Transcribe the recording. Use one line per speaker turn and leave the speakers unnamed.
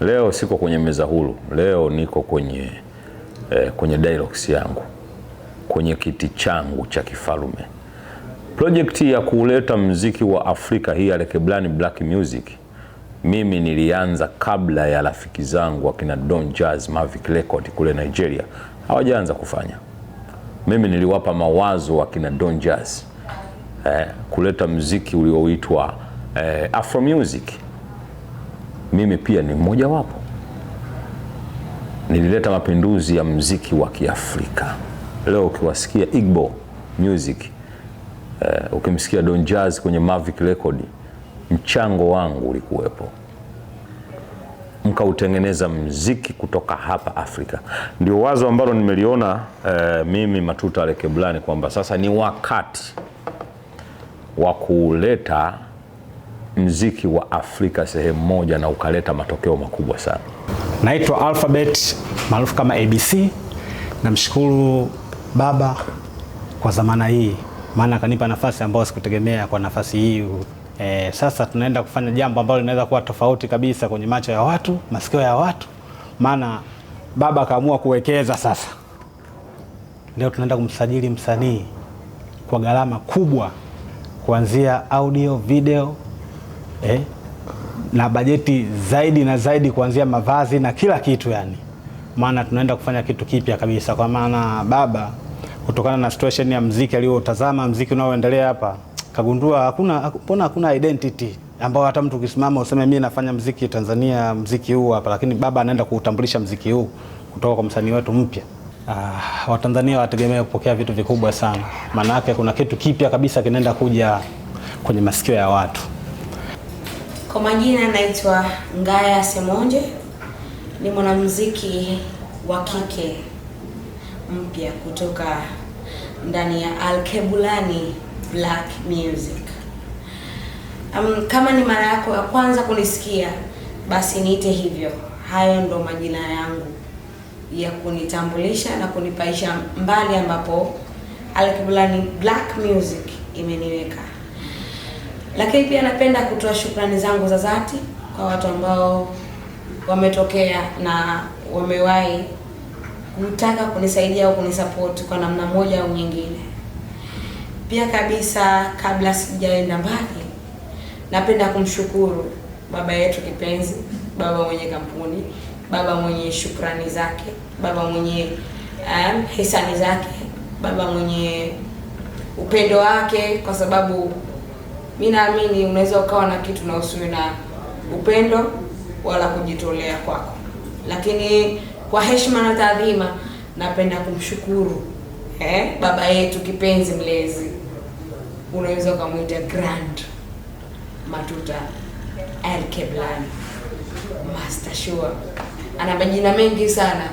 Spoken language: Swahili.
Leo siko kwenye meza huru, leo niko kwenye dialogues yangu, kwenye kiti changu cha kifalume. Project ya kuleta muziki wa Afrika hii ya Lekeblani Black Music, mimi nilianza kabla ya rafiki zangu wakina Don Jazz Mavic Record kule Nigeria hawajaanza kufanya. Mimi niliwapa mawazo wakina Don Jazz kuleta muziki ulioitwa Afro Music. Mimi pia ni mmoja wapo. Nilileta mapinduzi ya muziki wa Kiafrika. Leo ukiwasikia Igbo Music, ukimsikia Don Jazz kwenye Mavic Record, mchango wangu ulikuwepo. Mkautengeneza muziki kutoka hapa Afrika. Ndio wazo ambalo nimeliona mimi Matuta Lekeblani kwamba sasa ni wakati wa kuleta muziki wa Afrika sehemu moja na ukaleta matokeo makubwa sana.
Naitwa Alphabet maarufu kama ABC. Namshukuru Baba kwa zamana hii, maana akanipa nafasi ambayo sikutegemea kwa nafasi hii. Sasa tunaenda kufanya jambo ambalo linaweza kuwa tofauti kabisa kwenye macho ya watu, masikio ya watu, maana Baba akaamua kuwekeza. Sasa leo tunaenda kumsajili msanii kwa gharama kubwa, kuanzia audio, video, na bajeti zaidi na zaidi, kuanzia mavazi na kila kitu yani. Maana tunaenda kufanya kitu kipya kabisa, kwa maana Baba kutokana na situation ya muziki aliyotazama muziki unaoendelea hapa, kagundua hakuna identity ambao hata mtu ukisimama useme mimi nafanya muziki Tanzania, muziki huu hapa, lakini Baba anaenda kuutambulisha muziki huu kutoka kwa msanii wetu mpya. Watanzania wategemea kupokea vitu vikubwa sana, maana yake kuna kitu kipya kabisa kinaenda kuja kwenye masikio ya watu.
Kwa majina naitwa Ngaya Semonje, ni mwanamuziki wa kike mpya kutoka ndani ya Lekeblani Black Music. Kama ni mara yako ya kwanza kunisikia, basi niite hivyo. Hayo ndo majina yangu ya kunitambulisha na kunipaisha mbali ambapo Lekeblani Black Music imeniweka. Lakini pia napenda kutoa shukrani zangu za dhati kwa watu ambao wametokea na wamewahi kutaka kunisaidia au kunisupport kwa namna moja au nyingine. Pia kabisa, kabla sijaenda mbali, napenda kumshukuru baba yetu kipenzi, baba mwenye kampuni, baba mwenye shukrani zake, baba mwenye hisani zake, baba mwenye upendo wake, kwa sababu mimi naamini unaweza ukawa na kitu na usiwe na upendo wala kujitolea kwako. Lakini kwa heshima na taadhima napenda kumshukuru baba yetu kipenzi mlezi, unaweza kumuita Grand Matuta Lekeblani Master Sure. Ana majina mengi sana